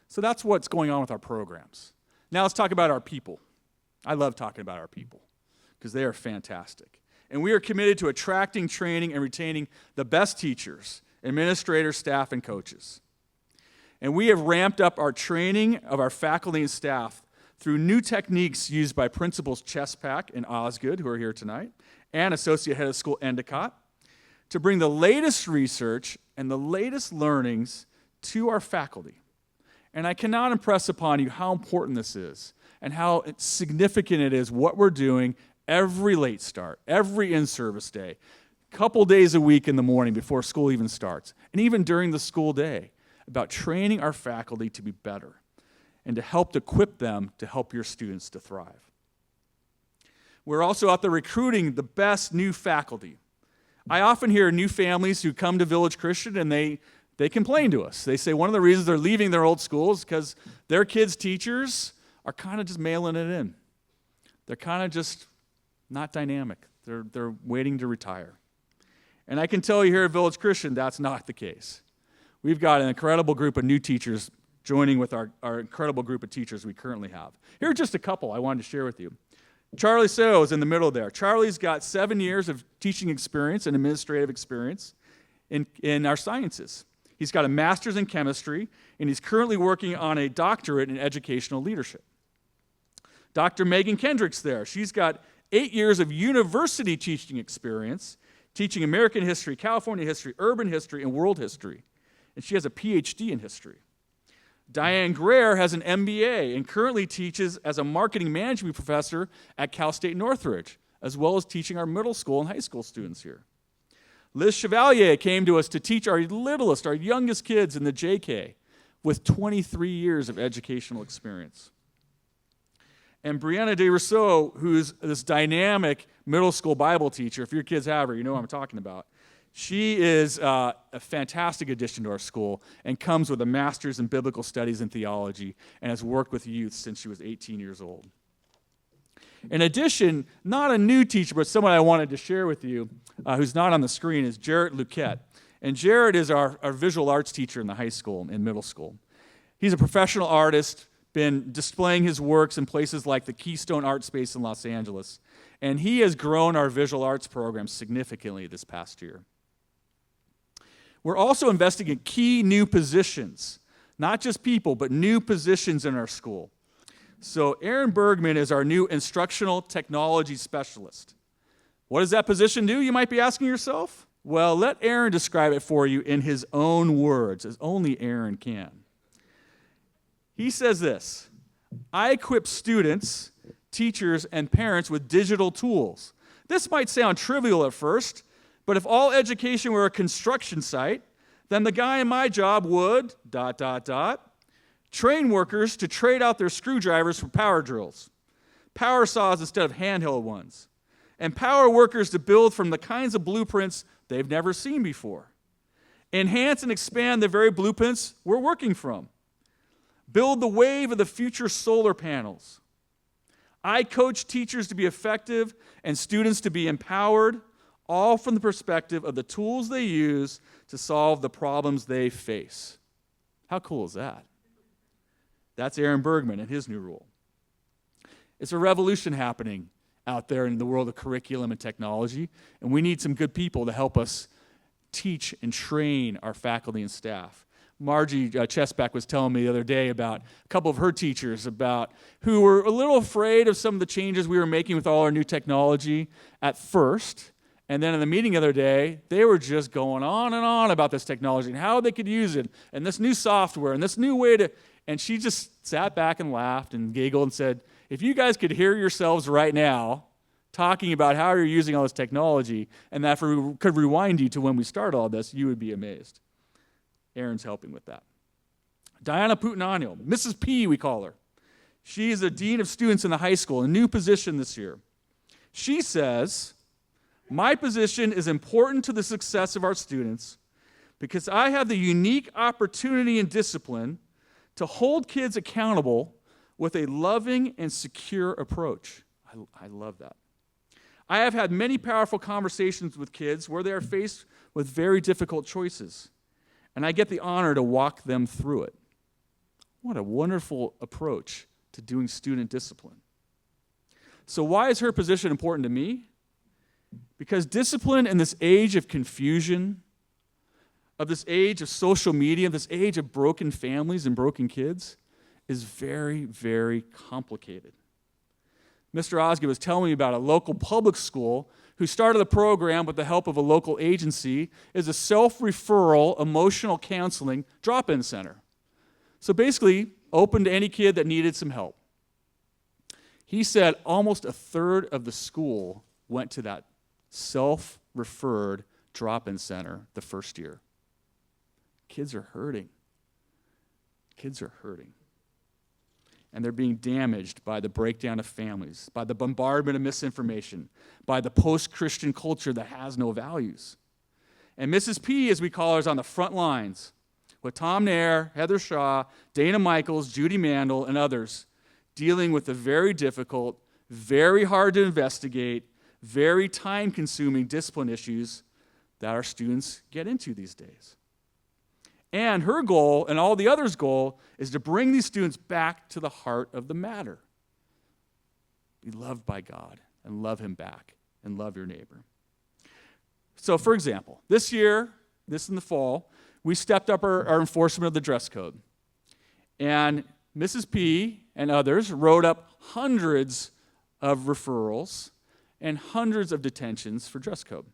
So that's what's going on with our programs. Now let's talk about our people. I love talking about our people because they are fantastic. And we are committed to attracting, training, and retaining the best teachers, administrators, staff, and coaches. And we have ramped up our training of our faculty and staff through new techniques used by Principals Chespak and Osgood, who are here tonight, and Associate Head of School Endicott, to bring the latest research and the latest learnings to our faculty. And I cannot impress upon you how important this is and how significant it is what we're doing every late start, every in-service day, a couple days a week in the morning before school even starts, and even during the school day, about training our faculty to be better and to help equip them to help your students to thrive. We're also out there recruiting the best new faculty. I often hear new families who come to Village Christian and they complain to us. They say one of the reasons they're leaving their old schools is because their kids' teachers are kind of just mailing it in. They're kind of just not dynamic. They're waiting to retire. And I can tell you here at Village Christian, that's not the case. We've got an incredible group of new teachers joining with our incredible group of teachers we currently have. Here are just a couple I wanted to share with you. Charlie Seo is in the middle there. Charlie's got 7 years of teaching experience and administrative experience in our sciences. He's got a master's in chemistry, and he's currently working on a doctorate in educational leadership. Dr. Megan Kendrick's there. She's got 8 years of university teaching experience, teaching American history, California history, urban history, and world history. And she has a PhD in history. Diane Greer has an MBA and currently teaches as a marketing management professor at Cal State Northridge, as well as teaching our middle school and high school students here. Liz Chevalier came to us to teach our littlest, our youngest kids in the JK with 23 years of educational experience. And Brianna De Rousseau, who's this dynamic middle school Bible teacher, if your kids have her, you know what I'm talking about. She is a fantastic addition to our school and comes with a master's in biblical studies and theology and has worked with youth since she was 18 years old. In addition, not a new teacher, but someone I wanted to share with you who's not on the screen is Jarrett Luquette. And Jarrett is our visual arts teacher in the high school and middle school. He's a professional artist, been displaying his works in places like the Keystone Art Space in Los Angeles. And he has grown our visual arts program significantly this past year. We're also investing in key new positions, not just people, but new positions in our school. So Aaron Bergman is our new instructional technology specialist. What does that position do, you might be asking yourself? Well, let Aaron describe it for you in his own words, as only Aaron can. He says this: I equip students, teachers, and parents with digital tools. This might sound trivial at first, but if all education were a construction site, then the guy in my job would, ... train workers to trade out their screwdrivers for power drills, power saws instead of handheld ones, and power workers to build from the kinds of blueprints they've never seen before. Enhance and expand the very blueprints we're working from. Build the wave of the future solar panels. I coach teachers to be effective and students to be empowered, all from the perspective of the tools they use to solve the problems they face. How cool is that? That's Aaron Bergman and his new role. It's a revolution happening out there in the world of curriculum and technology, and we need some good people to help us teach and train our faculty and staff. Margie Chespak was telling me the other day about a couple of her teachers who were a little afraid of some of the changes we were making with all our new technology at first. And then in the meeting the other day, they were just going on and on about this technology and how they could use it and this new software and this new way to... And she just sat back and laughed and giggled and said, if you guys could hear yourselves right now talking about how you're using all this technology and that could rewind you to when we started all this, you would be amazed. Aaron's helping with that. Diana Putanano, Mrs. P, we call her. She's the dean of students in the high school, a new position this year. She says, my position is important to the success of our students because I have the unique opportunity and discipline to hold kids accountable with a loving and secure approach. I love that. I have had many powerful conversations with kids where they are faced with very difficult choices, and I get the honor to walk them through it. What a wonderful approach to doing student discipline. So why is her position important to me? Because discipline in this age of confusion, of this age of social media, this age of broken families and broken kids, is very, very complicated. Mr. Osgood was telling me about a local public school who started the program with the help of a local agency as a self-referral emotional counseling drop-in center. So basically, open to any kid that needed some help. He said almost a third of the school went to that self-referred drop-in center the first year. Kids are hurting. Kids are hurting. And they're being damaged by the breakdown of families, by the bombardment of misinformation, by the post-Christian culture that has no values. And Mrs. P, as we call her, is on the front lines with Tom Nair, Heather Shaw, Dana Michaels, Judy Mandel, and others, dealing with the very difficult, very hard to investigate, very time-consuming discipline issues that our students get into these days. And her goal, and all the others' goal, is to bring these students back to the heart of the matter. Be loved by God, and love him back, and love your neighbor. So, for example, this year, in the fall, we stepped up our enforcement of the dress code. And Mrs. P and others wrote up hundreds of referrals and hundreds of detentions for dress code.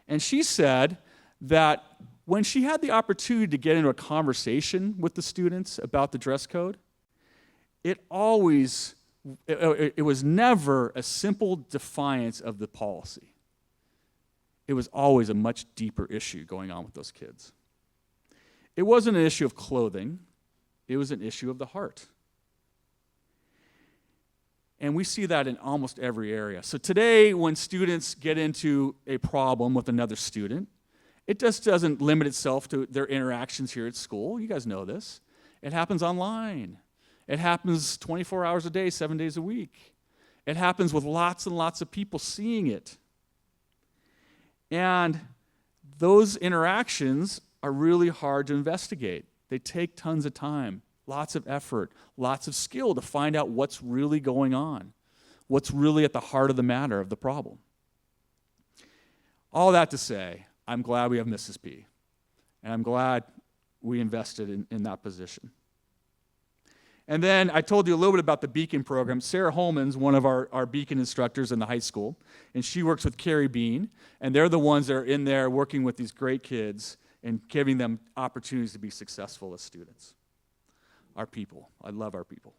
And she said that when she had the opportunity to get into a conversation with the students about the dress code, it was never a simple defiance of the policy. It was always a much deeper issue going on with those kids. It wasn't an issue of clothing. It was an issue of the heart. And we see that in almost every area. So today, when students get into a problem with another student, it just doesn't limit itself to their interactions here at school. You guys know this. It happens online. It happens 24 hours a day, 7 days a week. It happens with lots and lots of people seeing it. And those interactions are really hard to investigate. They take tons of time, lots of effort, lots of skill to find out what's really going on, what's really at the heart of the matter of the problem. All that to say, I'm glad we have Mrs. P, and I'm glad we invested in that position. And then I told you a little bit about the Beacon program. Sarah Holman's one of our Beacon instructors in the high school, and she works with Carrie Bean, and they're the ones that are in there working with these great kids and giving them opportunities to be successful as students. Our people. I love our people.